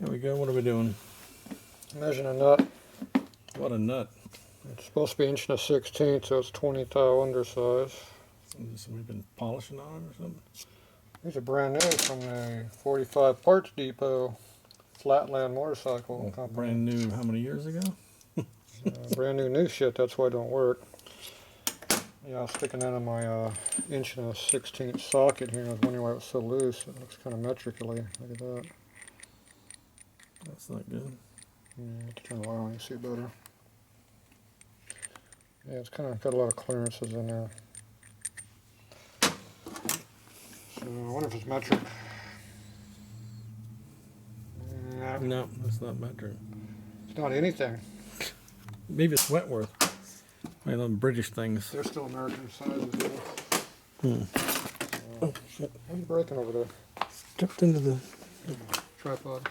Here we go. What are we doing? Measuring a nut. What a nut. It's supposed to be 1 1/16, so it's 20 thou undersize. So we've been polishing on it or something? These are brand new from the 45 Parts Depot Flatland Motorcycle Company. Brand new, how many years ago? Brand new shit, that's why it don't work. Yeah, I was sticking that in my 1 1/16 socket here, and I was wondering why it was so loose. It looks kind of metrically. Look at that. That's not good. Yeah, to turn the light on, you see better. Yeah, it's kind of got a lot of clearances in there. So I wonder if it's metric. No, that's not metric. It's not anything. Maybe it's Wentworth. I love British things. They're still American sizes though. Oh shit! What are you breaking over there? Stepped into the Tripod.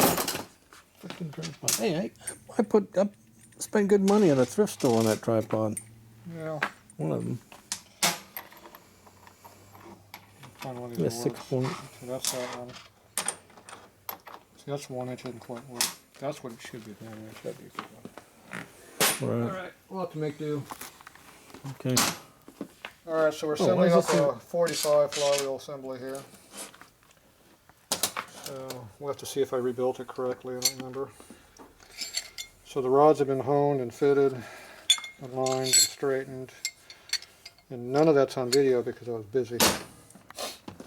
freaking tripod. Hey, I spent good money at a thrift store on that tripod. Yeah. One of them. Find one of Yeah, these 6 point. So that's that one. See, that's 1 inch isn't quite work. That's what it should be. 1 inch. That'd be a good one. Right. Alright, we'll have to make do. Okay. Alright, so we're why assembling is up this a 45 flywheel assembly here. So we'll have to see if I rebuilt it correctly, I don't remember. So the rods have been honed and fitted, aligned and straightened. And none of that's on video because I was busy.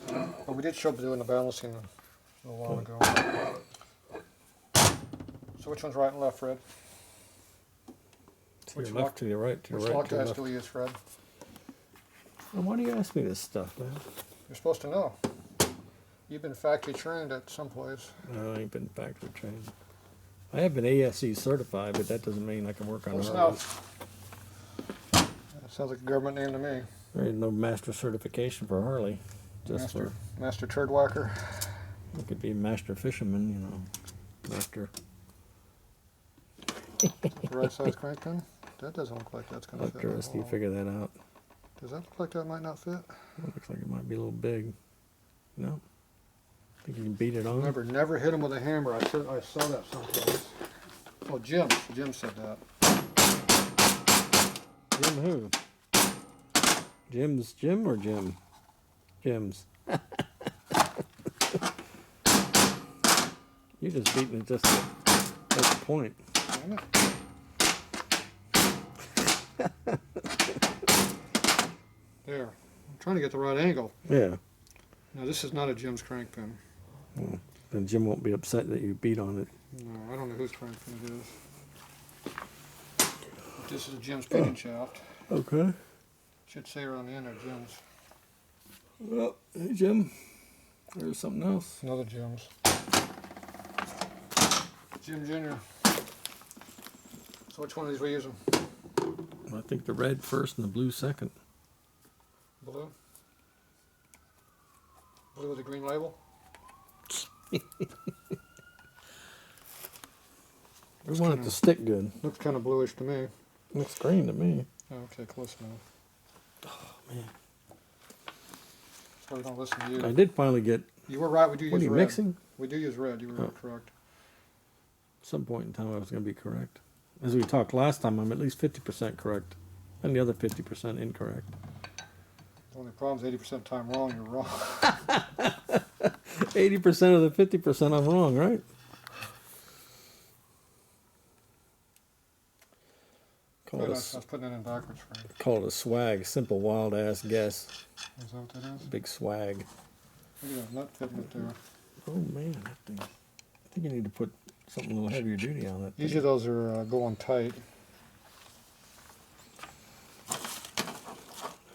But we did show up doing the balancing a little while ago. So which one's right and left, Fred? To your left, to your right, to your right, Which to your lock left. do we use, Fred? Well, why do you ask me this stuff, man? You're supposed to know. You've been factory trained at some place. No, I ain't been factory trained. I have been ASE certified, but that doesn't mean I can work on Close Harley. enough. That sounds like a government name to me. There ain't no master certification for Harley. Just Master turd whacker. it could be master fisherman, you know. Master. The right size crank pin? That doesn't look like that's going to fit. Let Rusty figure that out. Does that look like that might not fit? It looks like it might be a little big. No? Think you can beat it on? Remember, never hit him with a hammer. I saw that someplace. Oh, Jim. Jim said that. Jim who? Jim's Jim or Jim? Jim's. You're just beating it just at the point. Damn it. There. I'm trying to get the right angle. Yeah. Now, this is not a Jim's crank pin. Well, then Jim won't be upset that you beat on it. No, I don't know whose crank pin it is. But this is a Jim's pinion shaft. Okay. Should say right on the end there, Jim's. Well, hey Jim. There's something else. Another Jim's. Jim Jr. So which one of these we using? I think the red first and the blue second. Blue? Blue with a green label? We want it to stick good. Looks kind of bluish to me. Looks green to me. Okay, close enough. Oh, man. So we don't listen to you. I did finally get... You were right, we do use red. What are you mixing? We do use red, you were correct. At some point in time I was going to be correct. As we talked last time, I'm at least 50% correct. And the other 50% incorrect. The only problem is 80% of the time wrong, you're wrong. 80% of the 50% I'm wrong, right? I was putting it in backwards for you. Call it a swag. Simple, wild-ass guess. Is that what that is? Big swag. Look at that nut fitting it there. Oh, man. That thing. I think you need to put something a little heavier duty on it. Usually those are going tight.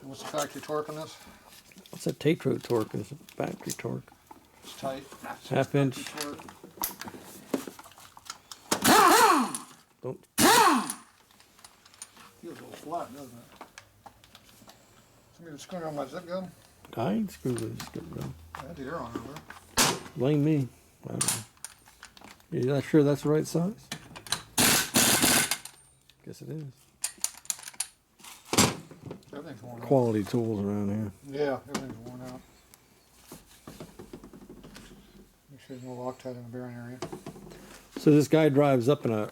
What's the factory torque on this? What's that Tatro torque? Is it factory torque? It's tight. Half inch. Don't. Feels a little flat, doesn't it? Somebody screwing on my zip gun? I ain't screwed with this good gun. I had the air on over there. Blame me. I don't know. You're not sure that's the right size? Guess it is. Everything's worn out. Quality tools around here. Yeah, everything's worn out. Make sure there's no Loctite in the bearing area. So this guy drives up in a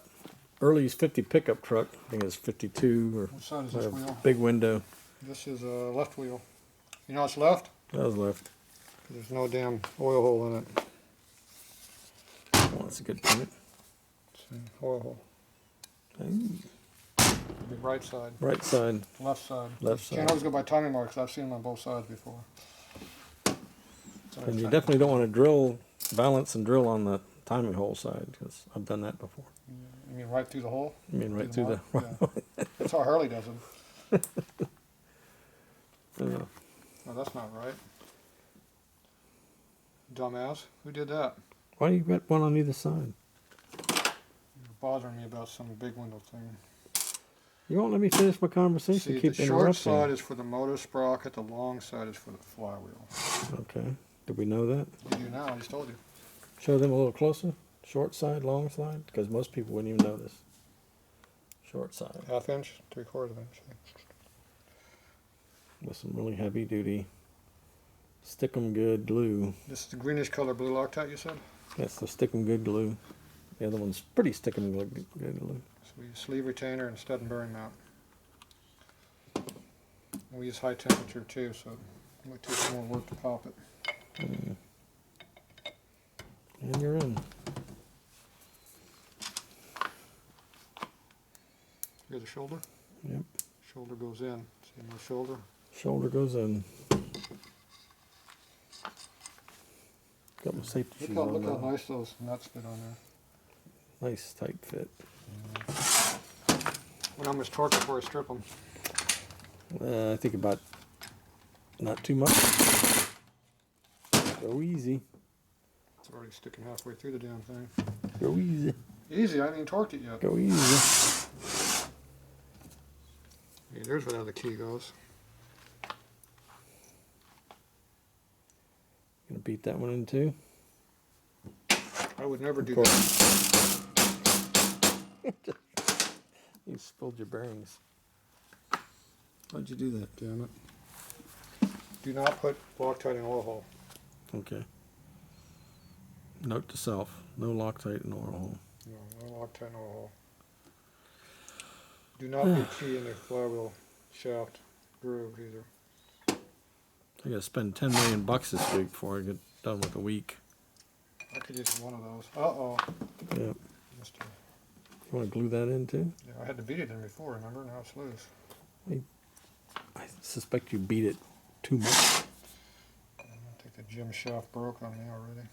early 50 pickup truck. I think it's 52 or What side is this wheel? big window. This is a left wheel. You know it's left? That was left. There's no damn oil hole in it. Oh, that's a good point. See, oil hole. Hey, The right side. right side, Left side. left Can't side. always go by timing marks. I've seen them on both sides before. So And you definitely don't want to drill, balance and drill on the timing hole side, because I've done that before. You mean right through the hole? I mean, right through the. mark? Yeah. That's how Harley does them. Yeah. No, that's not right. Dumbass. Who did that? Why you got one on either side? You're bothering me about some big window thing. You won't let me finish my conversation. See, Keep the short interrupting. side is for the motor sprocket, the long side is for the flywheel. Okay. Did we know that? You do now, I just told you. Show them a little closer. Short side, long side, because most people wouldn't even know this. Short side Half inch, 3/4 inch. with some really heavy duty, stick 'em good glue. This is the greenish color blue Loctite you said? That's the stick 'em good glue. The other one's pretty stick 'em good glue. So we use sleeve retainer and stud and bearing mount. And we use high temperature too, so it might take some more work to pop it. And you're in. Here's the shoulder. Yep. Shoulder goes in. See my shoulder? Shoulder goes in. Got my safety shoes on Look how now. nice those nuts fit on there. Nice tight fit. When how much torque before I strip them? I think about not too much. Go easy. It's already sticking halfway through the damn thing. Go easy. Easy, I haven't even torqued it yet. Go easy. Hey, there's where the key goes. Gonna beat that one in too. I would never do Of that. You spilled your bearings. Why'd you do that? Damn it. Do not put Loctite in oil hole. Okay. Note to self: no Loctite in oil hole. No, no Loctite in oil hole. Do not put key in the flywheel shaft groove either. I gotta spend 10 million bucks this week before I get done with a week. I could use one of those. Uh-oh. Yeah. Missed it. You want to glue that in too? Yeah, I had to beat it in before, remember? Now it's loose. I suspect you beat it too much. I think the gym shaft broke on me already.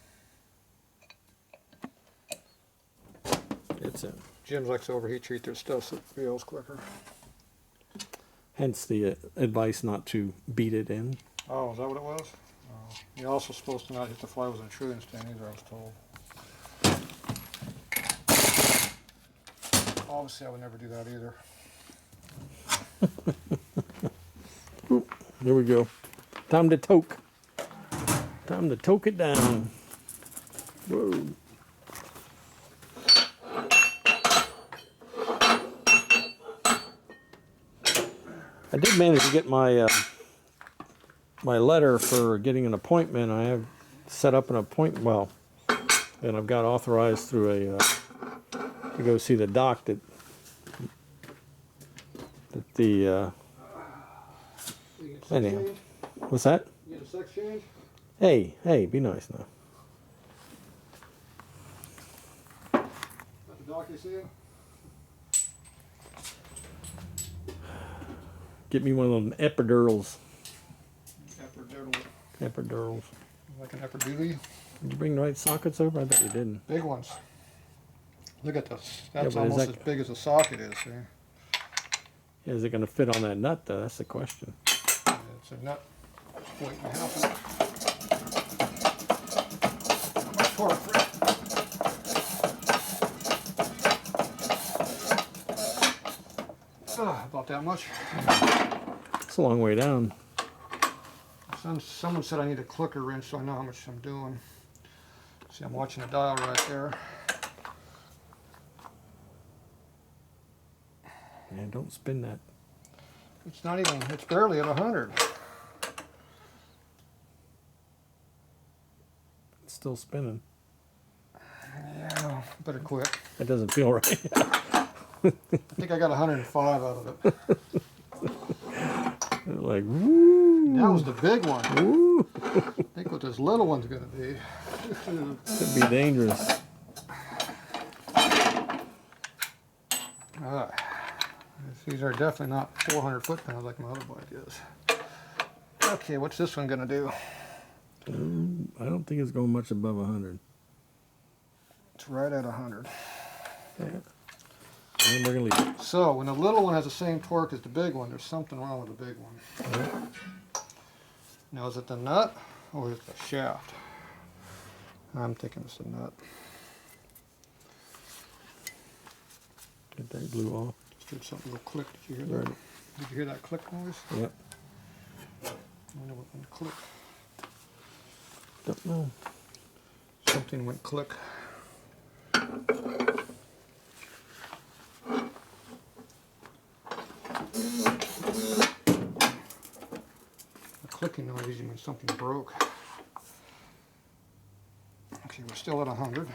It's in. Gyms likes to overheat treat their stuff so it fails quicker. Hence the advice not to beat it in. Oh, is that what it was? Oh. You're also supposed to not hit the flywheels in a trillion stand either, I was told. Obviously, I would never do that either. Oop, here we go. Time to toke. Time to toke it down. Whoa. I did manage to get my my letter for getting an appointment. I have set up an appointment. Well, and I've got authorized through a to go see the doc that the anyhow. What's that? You get a sex change? Hey, be nice now. That's the doc you see? Get me one of them epidurals. Epidural. Epidurals. Like an epidural? Did you bring the right sockets over? I bet you didn't. Big ones. Look at this. Yeah, That's but is almost that- as big as a socket is. See? Yeah, is it going to fit on that nut though? That's the question. It's a nut. Point and a half. Torque for it. About that much. It's a long way down. Someone said I need a clicker wrench so I know how much I'm doing. See, I'm watching the dial right there. Man, don't spin that. It's not even, it's barely at 100. It's still spinning. Yeah. better quit. That doesn't feel right. I think I got 105 out of it. Like, woo. That was the big one. Woo. Think what this little one's going to be. Could be dangerous. These are definitely not 400 foot-pounds like my other bike is. Okay, what's this one going to do? I don't think it's going much above 100. It's right at 100. Yeah. And we're going to leave it. So, when the little one has the same torque as the big one, there's something wrong with the big one. Yeah. Now, is it the nut or is it the shaft? I'm thinking it's the nut. Get that glue off. Just did something little click. Did you hear that? Right. Did you hear that click noise? Yep. I wonder what went click. Don't know. Something went click. The clicking noise usually means something broke. Okay, we're still at 100.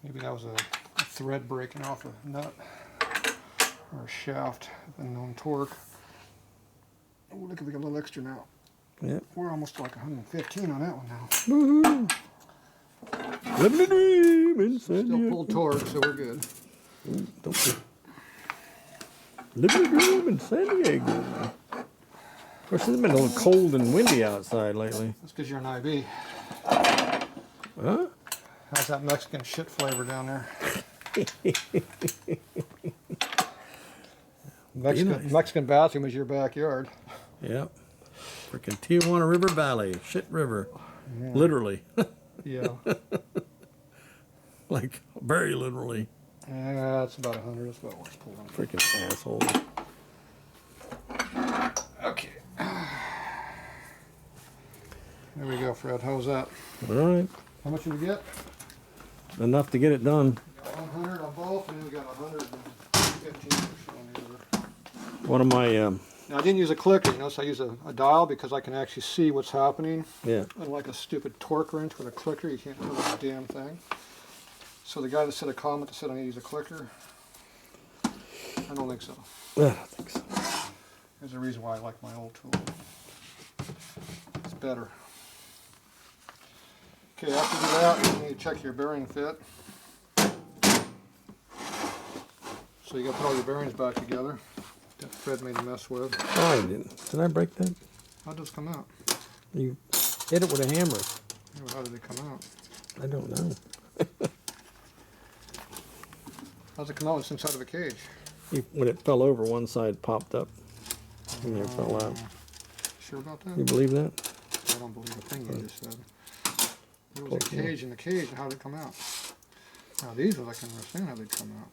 Maybe that was a thread breaking off a nut or a shaft of unknown torque. Oh, look, we got a little extra now. Yep. We're almost like 115 on that one now. Woohoo! Living the dream in San Still Diego. full torque, so we're good. Ooh, don't be. Living the dream in San Diego. Of course, it's been a little cold and windy outside lately. That's because you're an IB. Huh? How's that Mexican shit flavor down there? Mexican bathroom is your backyard. Yep. Freaking Tijuana River Valley. Shit river. Yeah. Literally. Yeah. Like, very literally. Yeah, that's about 100. That's about what's pulling. Freaking asshole. Okay. There we go, Fred. How's that? All right. How much did we get? Enough to get it done. We got 100 on both, and then we got 115 on the other. One of my, Now, I didn't use a clicker. You notice I use a dial because I can actually see what's happening. yeah. Unlike a stupid torque wrench with a clicker, you can't tell a damn thing. So the guy that said a comment that said I need to use a clicker, I don't think so. I don't think so. There's a reason why I like my old tool. It's better. Okay, after you do that, you need to check your bearing fit. So you got to put all your bearings back together that Fred made a mess with. Oh, I didn't. Did I break that? How'd those come out? You hit it with a hammer. Yeah, how did they come out? I don't know. How's it come out? It's inside of a cage. When it fell over, one side popped up and it fell out. Sure about that? You believe that? I don't believe a thing you just said. There was a cage in the cage, and how did it come out? Now these ones I can understand how they'd come out.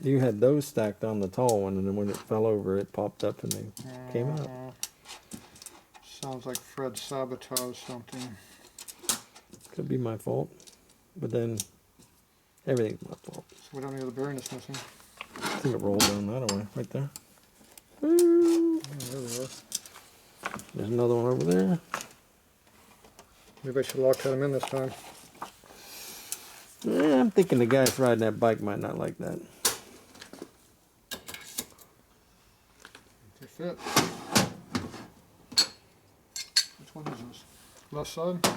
You had those stacked on the tall one, and then when it fell over, it popped up and they came out. Sounds like Fred sabotaged something. Could be my fault, but then everything's my fault. So what any other bearing that's missing? I think it rolled down that way, right there. Oh, there we are. There's another one over there. Maybe I should lock them in this time. Yeah, I'm thinking the guys riding that bike might not like that. They fit. Which one is this? Left side? I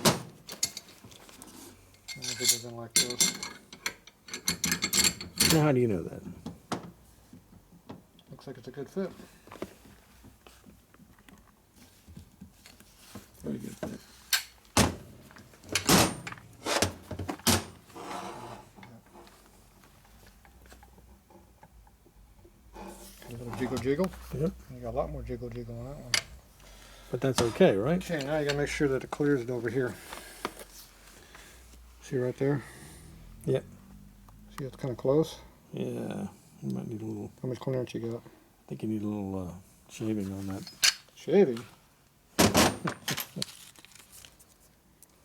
don't think it's in like this. Now, how do you know that? Looks like it's a good fit. Very good fit. A little jiggle jiggle. Yep. You got a lot more jiggle jiggle on that one. But that's okay, right? Okay, now you gotta make sure that it clears it over here. See right there? Yep. See it's kind of close? Yeah. You might need a little. How much clearance you got? I think you need a little shaving on that. Shaving?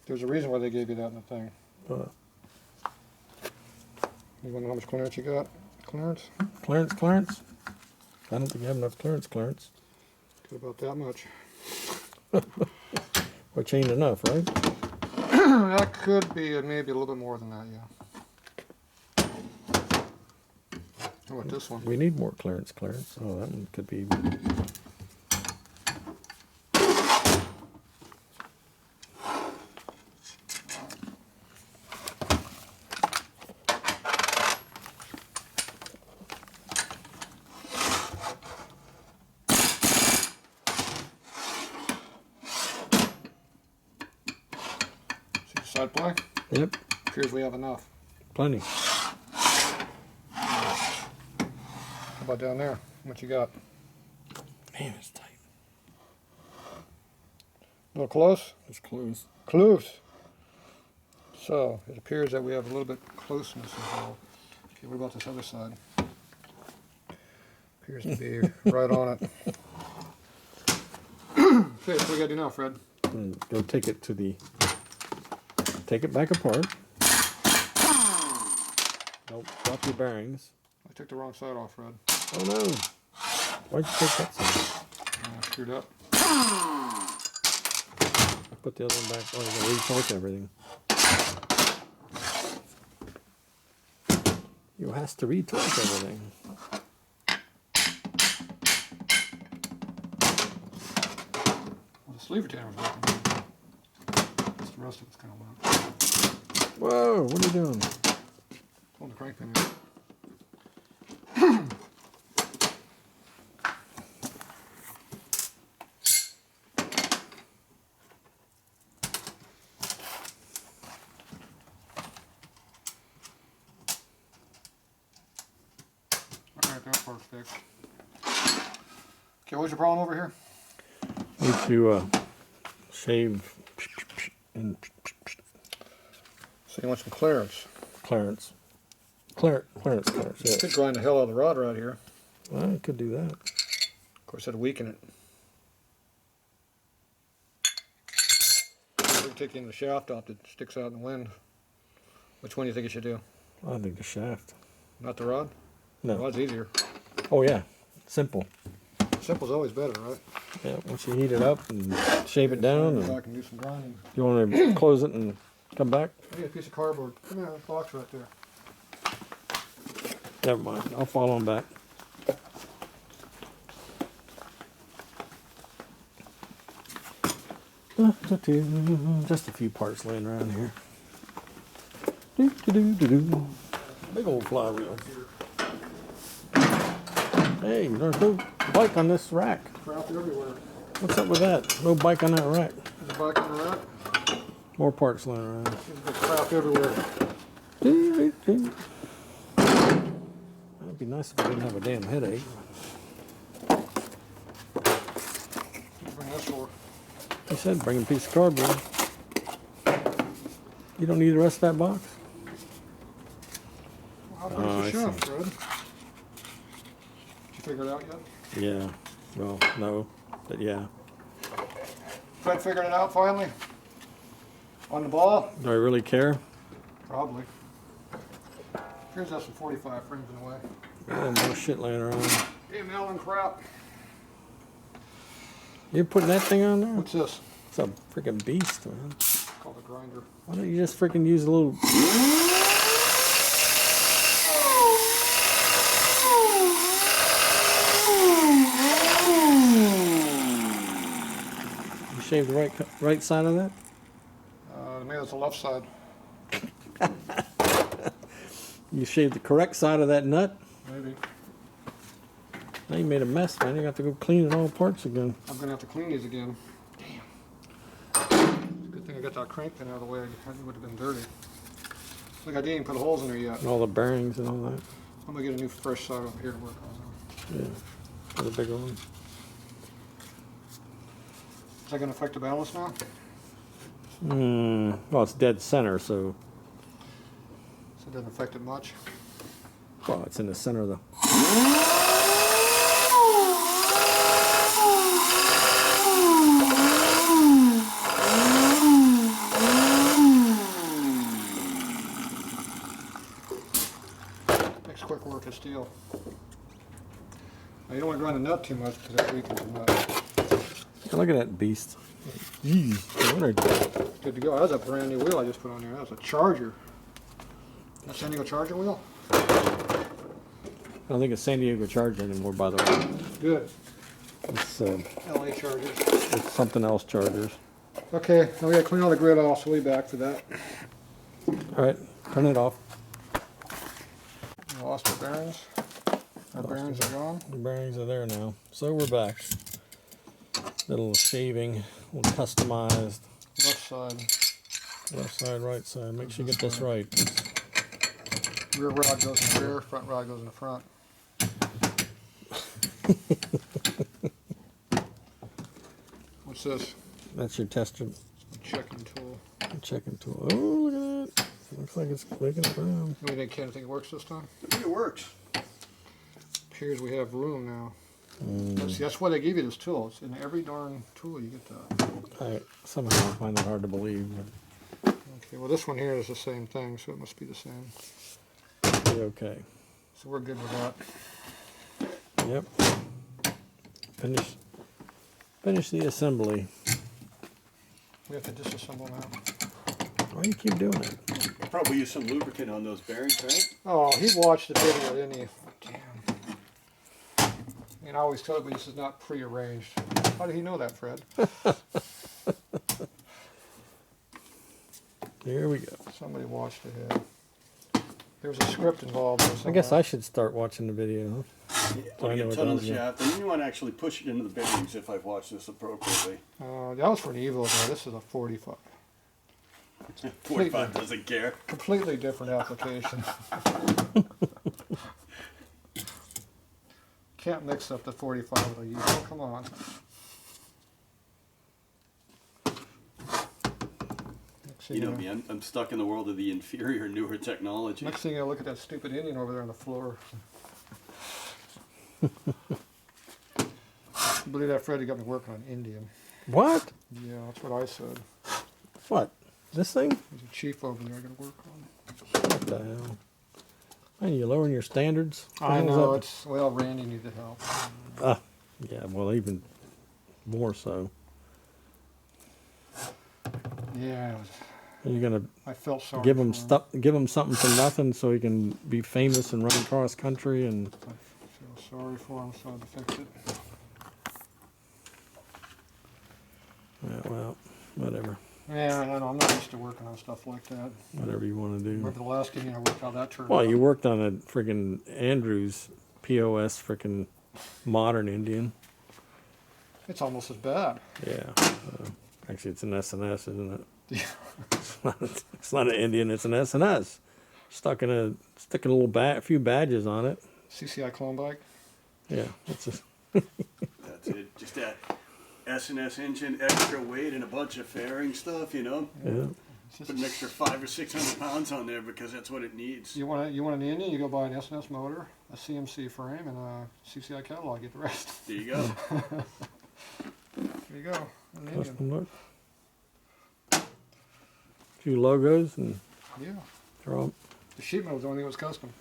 There's a reason why they gave you that in the thing. But You wanna know how much clearance you got? Clearance? clearance. I don't think you have enough clearance. Get about that much. Which ain't enough, right? That could be maybe a little bit more than that, yeah. How about this one? We need more clearance. Oh, that one could be. See the side ply? Yep, Appears we have enough. plenty. How about down there? What you got? Man, it's tight. A little close? It's close. Close. So, it appears that we have a little bit closeness involved. Okay, what about this other side? Appears to be right on it. Okay, so we gotta do now, Fred? And go take it to the. Take it back apart. Don't drop your bearings. I took the wrong side off, Fred. Oh no! Why'd you take that side? Screwed up. I put the other one back. Oh, you're gonna retorque everything. You has to retorque everything. Well, the sleeve retainer was working. Just the rest of it's kind of loud. Whoa! What are you doing? Hold the crank pin in. Alright, that part's fixed. Okay, what's your problem over here? Need to shave and So you want some clearance. clearance. Clearance. You Yeah. could grind the hell out of the rod right here. Well, I could do that. Of course, that'd weaken it. We can take in the shaft off that sticks out in the wind. Which one do you think you should do? I think the shaft. Not the rod? The No. rod's easier. Oh yeah. Simple. Simple's always better, right? Yeah. Once you heat it up and shave it down, Go and back and do some grinding. you want to close it and come back. I need a piece of cardboard. Come here, that box right there. Never mind. I'll follow him back. Just a few parts laying around here. Big old flywheel. Hey, there's no bike on this rack. Crap everywhere. What's up with that? No bike on that rack. There's a bike on the rack. More parts laying around. There's crap everywhere. That'd be nice if I didn't have a damn headache. What do you bring this for? He said bring a piece of cardboard. You don't need the rest of that box? Well, how Oh, big's the I shaft, Fred? Did you figure it out yet? Yeah. Well, no. But yeah. Fred figured it out finally? On the ball? Do I really care? Probably. Here's us some 45 frames in the way. Yeah, more shit laying around. Damn Allen crap. You putting that thing on there? What's this? It's a freaking beast, man. It's called a grinder. Why don't you just freaking use a little... You shaved the right side of that? Maybe it's the left side. You shaved the correct side of that nut? Maybe. Now you made a mess, man. You got to go clean it all apart again. I'm going to have to clean these again. Damn. It's a good thing I got that crank pin out of the way. It would have been dirty. Look, I didn't even put holes in there yet. And all the bearings and all that. I'm going to get a new fresh side up here to work on. Yeah. For the bigger one. Is that going to affect the balance now? Well, it's dead center, so... So it doesn't affect it much. Well, it's in the center of the... Makes quick work of steel. Now you don't want to grind the nut too much because that weakens the nut. Look at that beast. Jeez, what are Good to go. That was a brand new wheel I just put on there. That was a Charger. A San Diego Charger wheel? I don't think it's San Diego Charger anymore, by the way. Good. It's, LA Chargers. it's something else Chargers. Okay, now we gotta clean all the grid off, so we'll be back for that. All right, turn it off. We lost our bearings. Our bearings are gone. The bearings are there now. So we're back. Little shaving, little customized. Left side. Left side, right side. Make sure you get this right. Rear rod goes in the rear, front rod goes in the front. What's this? That's your tester Checking tool. checking tool. Oh, look at that. Looks like it's making it brown. We didn't Ken think it works this time? I think it works. Appears we have room now. Mm. See, that's why they give you this tool. It's in every darn tool you get that. Somehow I find it hard to believe. Okay, well this one here is the same thing, so it must be the same. But be okay. So we're good with that. Yep. Finish the assembly. We have to disassemble now. Why do you keep doing it? Probably use some lubricant on those bearings, right? Oh, he watched the video, didn't he? Damn. And I always tell him this is not pre-arranged. How did he know that, Fred? Here we go. Somebody watched ahead. There was a script involved. I guess I should start watching the video. Yeah, So I know get a what ton it of is, the yeah. shaft, and then you want to actually push it into the bearings if I've watched this appropriately. That was for an Evo, though. This is a 45. 45 doesn't care. Completely different application. Can't mix up the 45 with a Evo. Oh, come on. You know me, I'm stuck in the world of the inferior, newer technology. Next thing I look at that stupid Indian over there on the floor. Believe that, Fred, you got me working on Indian. What? Yeah, that's what I said. What? This thing? There's a chief over there I got to work on. What the hell? Man, you lowering your standards? I What the know, hell's it's, well, Randy needed help. up? Yeah, well, even more so. Yeah, it was, You're gonna I felt sorry give him for stuff, give him something for nothing, so he can be famous and run cross country and. I feel sorry for him, so I had to fix it. Yeah, well, whatever. Yeah, I know, I'm not used to working on stuff like that. Whatever you want to do. Remember the last game I worked how that turned Well, out? you worked on a freaking Andrews POS freaking modern Indian. It's almost as bad. Yeah. Actually, it's an SNS, isn't it? Yeah. It's not an Indian. It's an SNS. Sticking a little few badges on it. CCI clone bike. Yeah. It's just, That's it. Just that S&S engine, extra weight, and a bunch of fairing stuff, you know? yeah. It's just Put an extra 500 or 600 pounds on there because that's what it needs. You want an Indian, you go buy an S&S motor, a CMC frame, and a CCI catalog. Get the rest. There you go. There you go. An Indian. Custom look. Few logos and Yeah. throw 'em. The sheet metal was the only thing that was custom.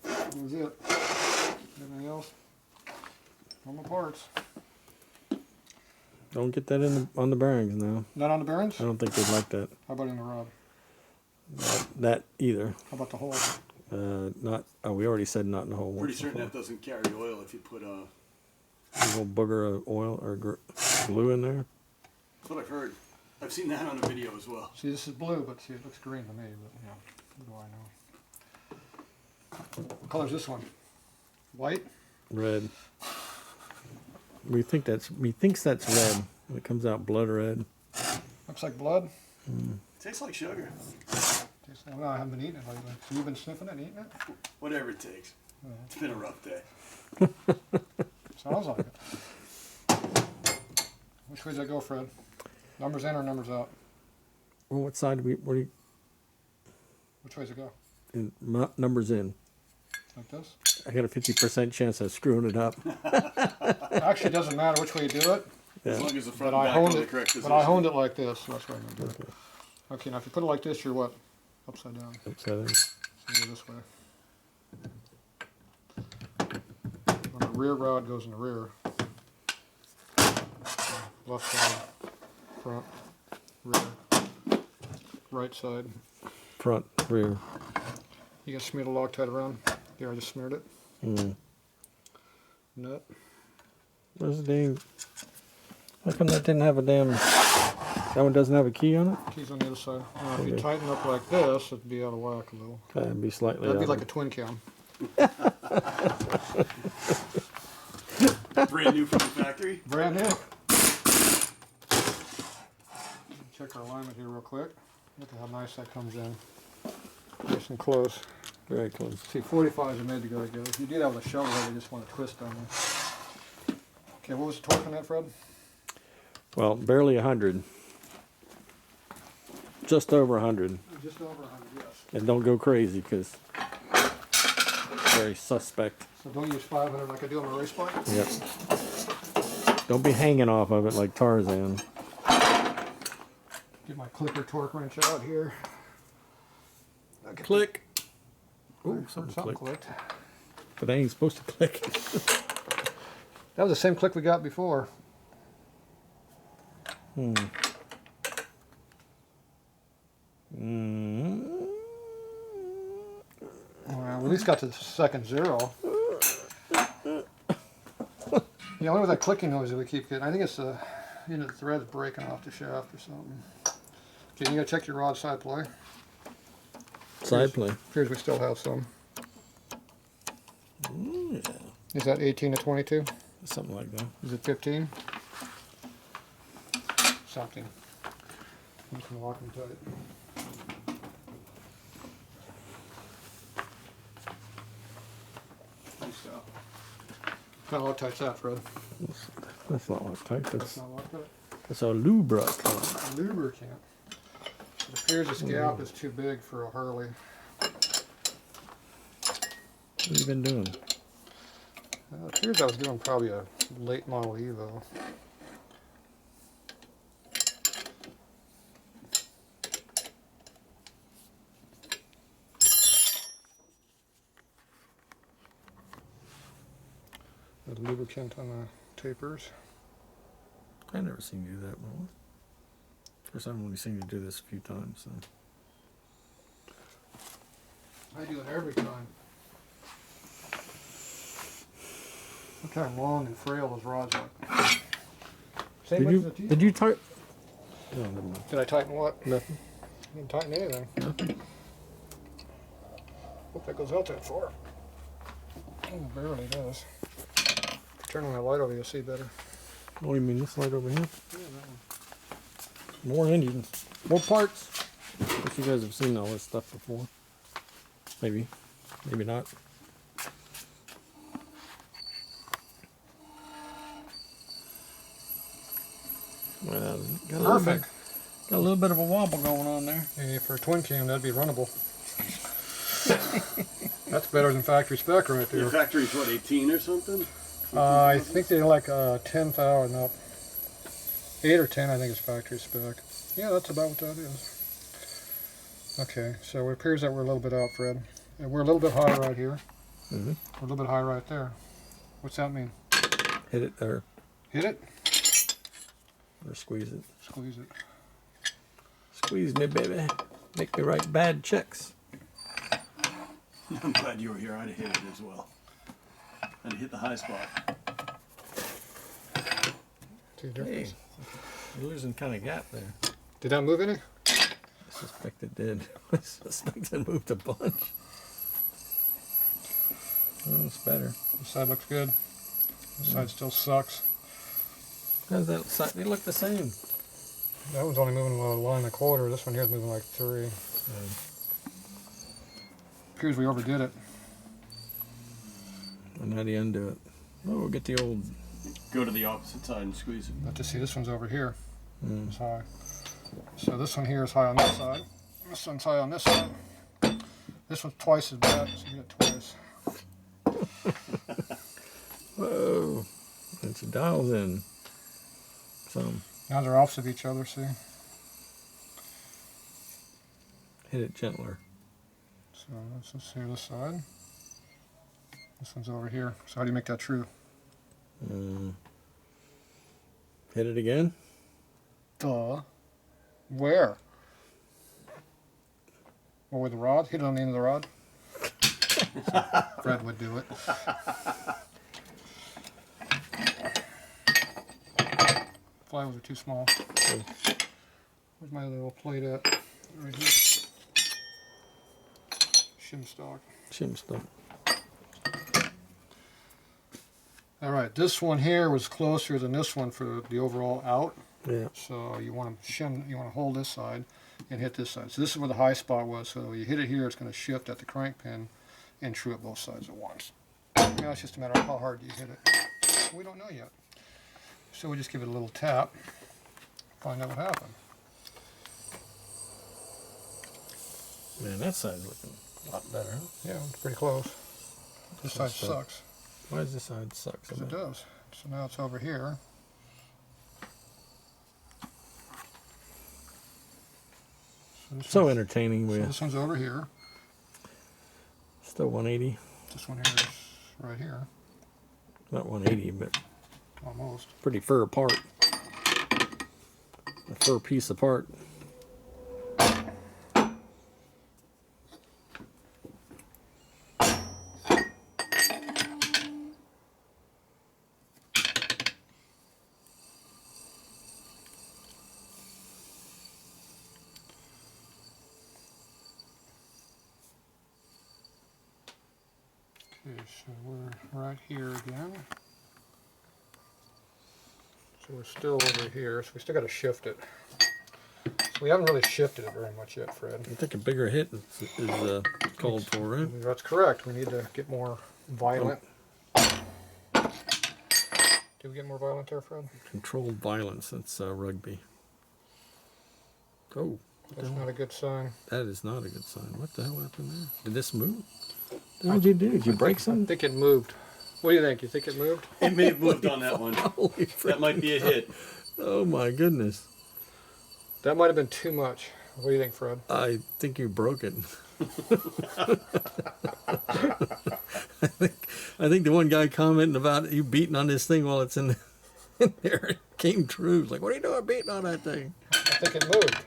That was it. Everything else, normal parts. Don't get that on the bearings now. Not on the bearings? I don't think they'd like that. How about in the rod? That either. How about the hole? Not. Oh, we already said not in the hole. Pretty certain that doesn't carry oil if you put A little booger of oil or glue in there. That's what I've heard. I've seen that on a video as well. See, this is blue, but see, it looks green to me. But yeah, what do I know? What color is this one? White? Red. He thinks that's red. It comes out blood red. Looks like blood. Tastes like sugar. Well, I haven't been eating it lately. So you've been sniffing it and eating it? Whatever it takes. It's been a rough day. Sounds like it. Which way does that go, Fred? Numbers in or numbers out? Well, what side Which way does it go? numbers in? Like this? I got a 50% chance of screwing it up. Actually, it doesn't matter which way you do it. As Yeah. long as the front But and I back are honed in the it. correct position. But I honed it like this, so that's why I'm gonna do it. Okay, now if you put it like this, you're what? Upside down. Upside down. So you go this way. When the rear rod goes in the rear. Left side, front, rear, right side. Front, rear. You got to smear the Loctite around. Here, I just smeared it. Nut. Where's the dang? How come that didn't have a damn? That one doesn't have a key on it? Keys on the other side. Now, if you Okay. tighten up like this, it'd be out of whack a little. That'd be slightly. That'd be out like of- a twin cam. Brand new from the factory. Brand new. Check our alignment here real quick. Look at how nice that comes in. Nice and close. Very close. See, 45s are made to go together. If you do that with a shovel, they just want to twist on there. Okay, what was the torque on that, Fred? Well, barely 100. Just over 100. Just over 100, yes. And don't go crazy, because very suspect. So don't use 500 like I do on my race bike. Yep. Don't be hanging off of it like Tarzan. Get my clicker torque wrench out here. Click. Ooh, Ooh, something something clicked. clicked. But they ain't supposed to click. That was the same click we got before. Well, we at least got to the second zero. Yeah, I wonder what that clicking noise that we keep getting. I think it's the thread's breaking off the shaft or something. Okay, you gotta check your rod side play. Side play. Appears we still have some. Yeah. Is that 18 to 22? Something like that. Is it 15? Something. I'm just gonna lock them tight. Kind of Loctite's that, Fred? That's not Loctite. That's not Loctite. That's a lubricant. Lubricant. It appears this gap is too big for a Harley. What have you been doing? It appears I was doing probably a late model Evo. The lubricant on the tapers. I never seen you do that before. First I've only seen you do this a few times. So. I do it every time. Look how long and frail those rods are. Same Did length you as the teeth. did you tighten? No, never mind. Did I tighten what? Nothing. I didn't tighten anything. Hope that goes out that far. Oh, barely does. Turn on that light over, you'll see better. Oh, you mean this light over here? Yeah, that one. More engines, more parts. I guess you guys have seen all this stuff before. Maybe, maybe not. Well, got Perfect. Got a little bit of a wobble going on there. Yeah, for a twin cam, that'd be runnable. That's better than factory spec right Your there. factory's what, 18 or something? I think they're like 10,000 up. 8 or 10, I think is factory spec. Yeah, that's about what that is. Okay, so it appears that we're a little bit out, Fred. And we're a little bit high right here. Mm-hmm. We're a little bit high right there. What's that mean? Hit it or Hit it? squeeze it. Squeeze it. Squeeze me, baby. Make me write bad checks. I'm glad you were here. I'd have hit it as well. I'd have hit the high spot. See the Hey, difference? you're losing kind of gap there. Did that move any? I suspect it did. I suspect it moved a bunch. Oh, it's better. This side looks good. This side still sucks. How's that side? They look the same. That one's only moving a line and a quarter. This one here is moving like 3. Appears we overdid it. And how do you undo it? Oh, we'll get the old. Go to the opposite side and squeeze it. But to see, this one's over here. Mm. It's high. So this one here is high on this side. This one's high on this side. This one's twice as bad, so you get twice. Whoa. It's dials in. Some. Now they're opposite of each other, see? Hit it gentler. So let's see this side. This one's over here. So how do you make that true? Hit it again. Duh. Where? Or with the rod? Hit it on the end of the rod? Fred would do it. Flywheels are too small. Where's my little plate at? Right here. Shim stock. Shim stuff. Alright, this one here was closer than this one for the overall out. Yeah. So you want to shim, you want to hold this side and hit this side. So this is where the high spot was. So you hit it here, it's going to shift at the crank pin and true at both sides at once. Now it's just a matter of how hard you hit it. We don't know yet. So we just give it a little tap, find out what happened. Man, that side's looking a lot better. Huh? Yeah, it's pretty close. This side sucks. Why does this side suck? Because it does. So now it's over here. So entertaining. So this one's over here. Still 180. This one here is right here. Not 180, but Almost. pretty fur apart. A fur piece apart. Okay, so we're right here again. So we're still over here, so we still got to shift it. So we haven't really shifted it very much yet, Fred. I think a bigger hit is called for, right? That's correct. We need to get more violent. Did we get more violent there, Fred? Controlled violence. That's rugby. Oh, That's not a good sign. that is not a good sign. What the hell happened there? Did this move? What did you do? Did you break I something? think it moved. What do you think? You think it moved? It may have moved on that one. Holy That might be a hit. Oh my goodness. That might have been too much. What do you think, Fred? I think you broke it. I think the one guy commenting about you beating on this thing while it's in there came true. It's like, what are you doing beating on that thing? I think it moved.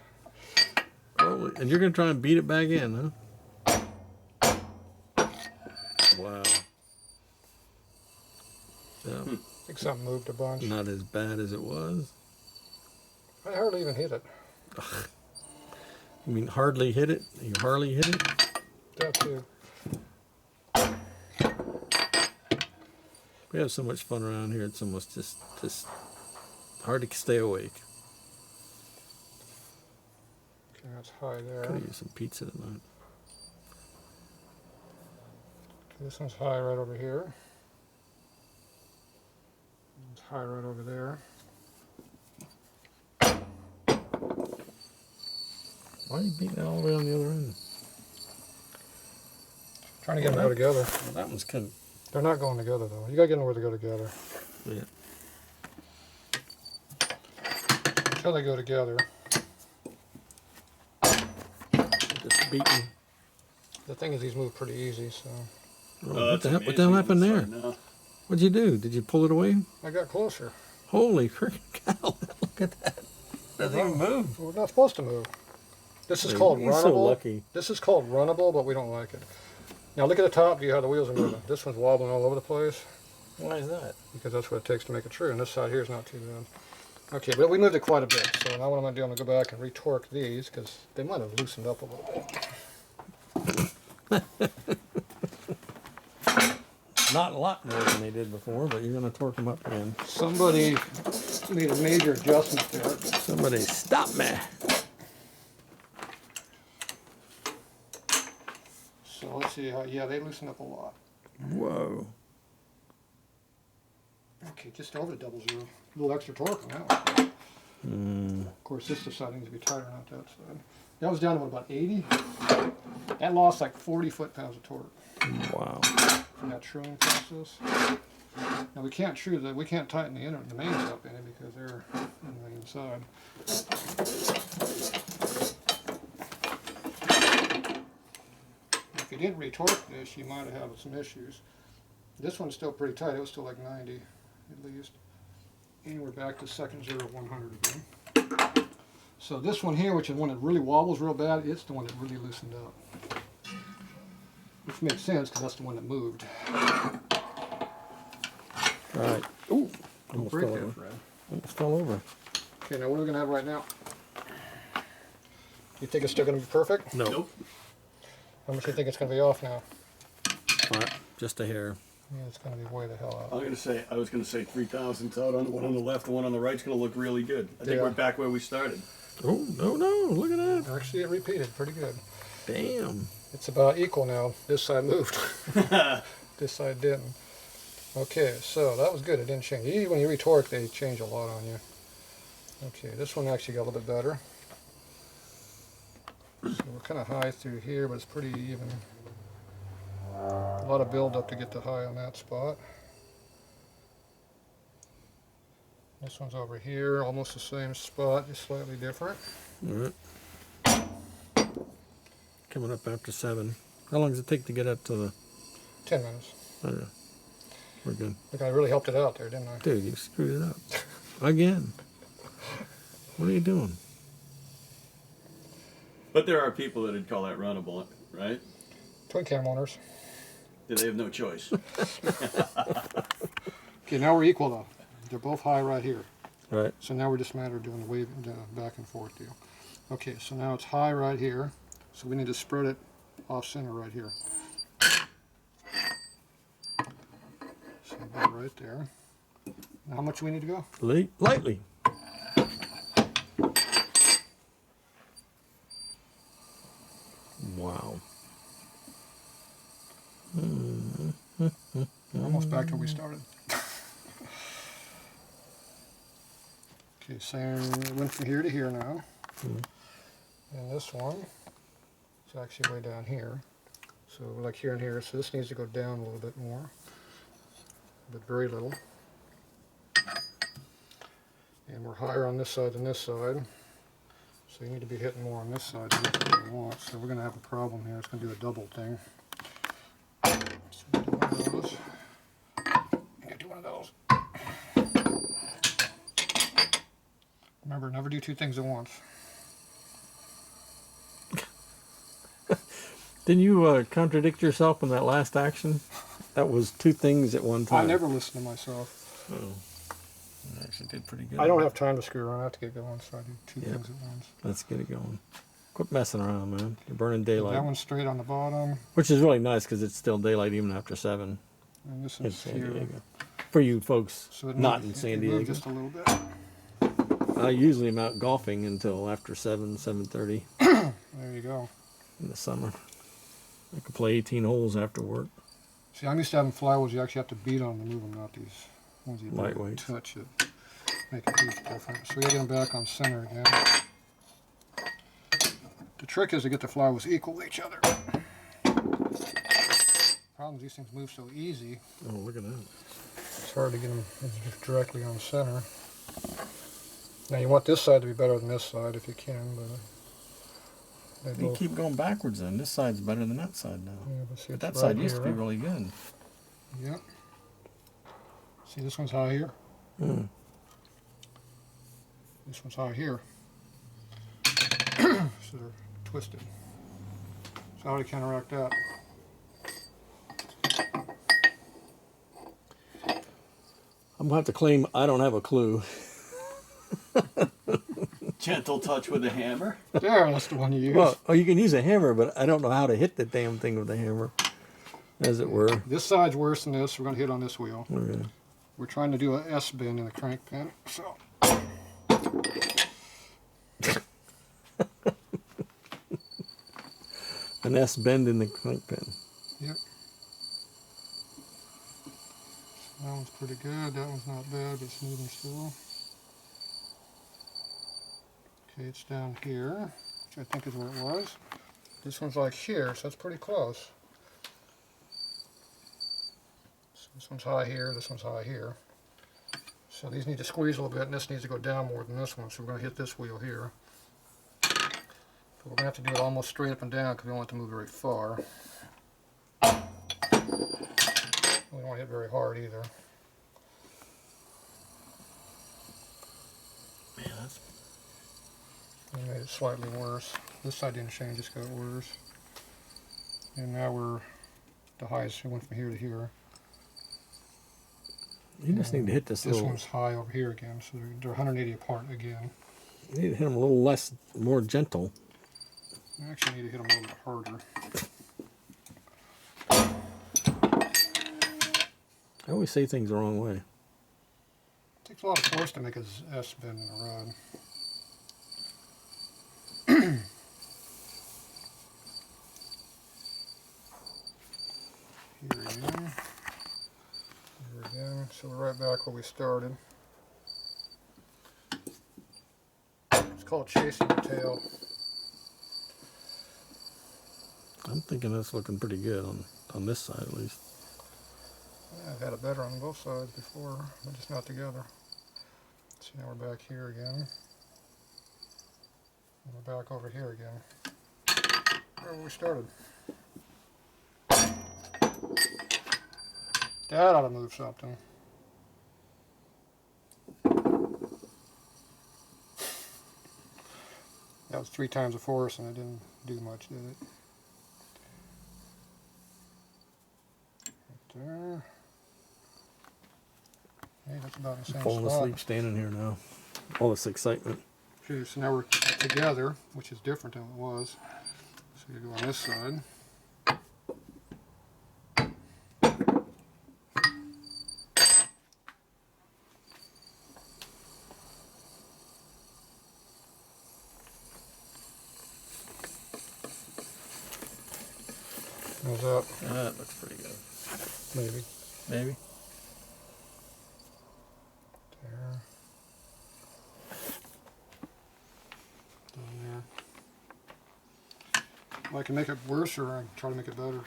Holy, and you're going to try and beat it back in, huh? Wow. Yeah, I think something moved a bunch. not as bad as it was. I hardly even hit it. You mean hardly hit it? You hardly hit it? That too. We have so much fun around here. It's almost just hard to stay awake. Okay, that's high there. Could have used some pizza tonight. Okay, this one's high right over here. It's high right over there. Why are you beating it all the way on the other end? Trying to get them to go together. Well, that one's kind They're not going together though. You gotta get them where they go together. of, yeah. Until they go together. Just beating. The thing is, these move pretty easy, so Oh, what the hell amazing happened there? inside now. What'd you do? Did you pull it away? I got closer. Holy freaking cow! Look at that. Doesn't even move. We're not supposed to move. This is called He's runnable. so lucky. This is called runnable, but we don't like it. Now look at the top view how the wheels are moving. This one's wobbling all over the place Why is that? because that's what it takes to make it true. And this side here is not too bad. Okay, but we moved it quite a bit. So now what I'm going to do, I'm going to go back and retorque these because they might have loosened up a little bit. Not a lot more than they did before, but you're going to torque them up again. Somebody made a major adjustment there. Somebody stop me. So let's see how, yeah, they loosened up a lot. Whoa. Okay, just over the 00. A little extra torque on that one. Mm. Of course, this side needs to be tighter, not that side. That was down to about 80. That lost like 40 foot-pounds of torque Wow. from that truing process. Now we can't true that. We can't tighten the mains up in it because they're in the inside. If you didn't retorque this, you might have had some issues. This one's still pretty tight. It was still like 90 at least. And we're back to second 0 of 100 again. So this one here, which is one that really wobbles real bad, it's the one that really loosened up. Which makes sense because that's the one that moved. All right. Ooh, Don't almost break fell that, over. Fred. Almost fell over. Okay, now what are we going to have right now? You think it's still going to be perfect? No. Nope. How much do you think it's going to be off now? All right, just a hair. Yeah, it's going to be way the hell out. I was gonna say 3,000 out on the one on the left, the one on the right's gonna look really good. I think Yeah. we're back where we started. Oh, no, look at that. Actually, it repeated pretty good. Damn. It's about equal now. This side moved. This side didn't. Okay, so that was good. It didn't change. Usually when you retorque, they change a lot on you. Okay, this one actually got a little bit better. So we're kind of high through here, but it's pretty even. A lot of build up to get to high on that spot. This one's over here, almost the same spot, just slightly different. All right. Coming up after 7. How long does it take to get up to the... 10 minutes. Oh, yeah. We're good. Look, I really helped it out there, didn't I? Dude, you screwed it up. Again. What are you doing? But there are people that'd call that runnable, right? Twin cam owners. Yeah, they have no choice. Okay, now we're equal though. They're both high right here. Right. So now we're just a matter of doing the wave, the back and forth deal. Okay, so now it's high right here. So we need to spread it off center right here. So about right there. Now how much do we need to go? Lightly. Wow. We're almost back to where we started. Okay, same, it went from here to here now. And this one is actually way down here. So like here and here, so this needs to go down a little bit more, but very little. And we're higher on this side than this side. So you need to be hitting more on this side to get what we want. So we're going to have a problem here. It's going to do a double thing. So we'll do one of those. I'm going to do one of those. Remember, never do two things at once. Didn't you contradict yourself in that last action? That was 2 things at one time. I never listen to myself. Oh. I actually did pretty good. I don't have time to screw around. I have to get going, so I do two Yep. things at once. Let's get it going. Quit messing around, man. You're burning daylight. That one's straight on the bottom, Which is really nice because it's still daylight even after 7 and this in is San here. Diego. For you folks So it not moved- in San it Diego. moved just a little bit. I usually am out golfing until after 7:30 There you go. in the summer. I could play 18 holes after work. See, I'm used to having flywheels. You actually have to beat on them to move them, not these ones you Lightweights. touch it. Make a huge difference. So we gotta get them back on center again. The trick is to get the flywheels equal to each other. Problem is these things move so easy. Oh, look at that. It's hard to get them directly on center. Now you want this side to be better than this side if you can, but they You both. keep going backwards then. This side's better than that side now. Yeah, but see, But it's that right side used to be here. really good. Yep. See, this one's high here. Hmm. This one's high here. So they're twisted. So how do you counteract that? I'm going to have to claim I don't have a clue. Gentle touch with a hammer. There, that's the one you use. Well, oh, you can use a hammer, but I don't know how to hit the damn thing with a hammer, as it were. This side's worse than this. We're going to hit on this wheel. Okay. We're trying to do a S bend in the crank pin. So An S bend in the crank pin. yep. That one's pretty good. That one's not bad, but it's moving still. Okay, it's down here, which I think is where it was. This one's like here, so that's pretty close. So this one's high here, this one's high here. So these need to squeeze a little bit, and this needs to go down more than this one, so we're going to hit this wheel here. But we're going to have to do it almost straight up and down because we don't want it to move very far. We don't want to hit very hard either. It made it slightly worse. This side didn't change, just got worse. And now we're the highest. We went from here to here. You just need to hit this This little. one's high over here again, so they're 180 apart again. You need to hit them a little less, more gentle. I actually need to hit them a little bit harder. I always say things the wrong way. It takes a lot of force to make a S bend in a rod. Here again. Here again. So we're right back where we started. It's called chasing the tail. I'm thinking that's looking pretty good on this side at least. Yeah, I've had it better on both sides before, but just not together. So now we're back here again. And we're back over here again. Where we started. That ought to move something. That was 3 times the force and it didn't do much, did it? Right there. Hey, that's about the same Falling spot. asleep standing here now. All this excitement. Okay, so now we're together, which is different than it was. So you go on this side. How's that? That looks pretty good. Maybe. Maybe. There. Down there. Well, I can make it worse or I can try to make it better.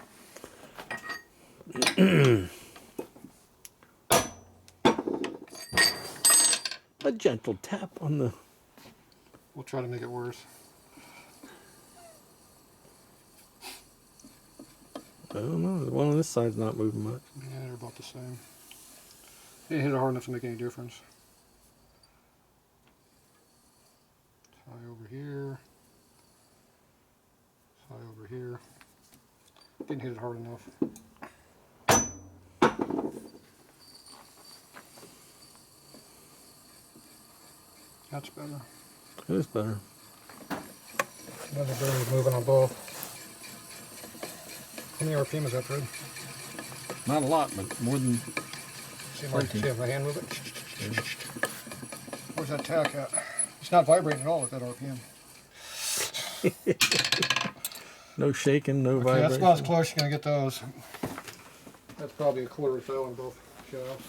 A gentle tap on the. We'll try to make it worse. I don't know. The one on this side's not moving much. Yeah, they're about the same. Didn't hit it hard enough to make any difference. High over here. High over here. Didn't hit it hard enough. That's better. It is better. Another bird moving on both. How many RPM is that, Fred? Not a lot, but more than. See my hand move it? Where's that tack at? It's not vibrating at all at that RPM. No shaking, no Okay, vibration. that's about as close you're going to get those. That's probably a quarter fill in both shafts.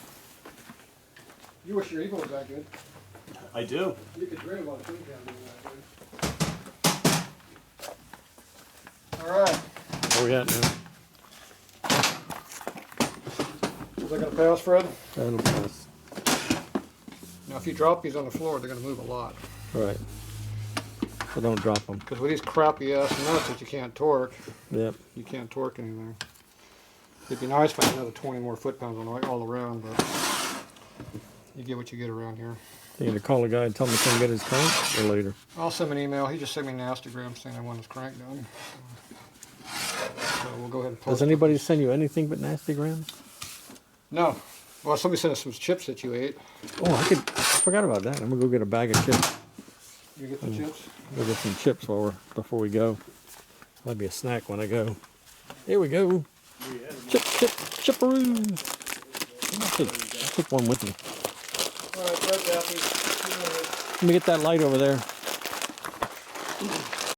You wish your Eagle was that good. I do. You could dream about a thing down doing that good. Alright. Where we at now? Is that going to pass, Fred? That'll pass. Now if you drop these on the floor, they're going to move a lot. Right. So don't drop them. Because with these crappy ass nuts that you can't torque, Yep. you can't torque anything. It'd be nice if I had another 20 more foot-pounds on all around, but you get what you get around here. You gonna call the guy and tell him to come get his crank or later? I'll send him an email. He just sent me an Instagram saying I want his crank done. So we'll go ahead and post Does anybody send you anything but nasty grams? No. Well, somebody sent us some chips that you ate. Oh, I forgot about that. I'm gonna go get a bag of chips. You get the chips? Go get some chips before we go. That'd be a snack when I go. Here we go. Chipperoos. I'll take one with me. All right, Fred, Daffy. Let me get that light over there.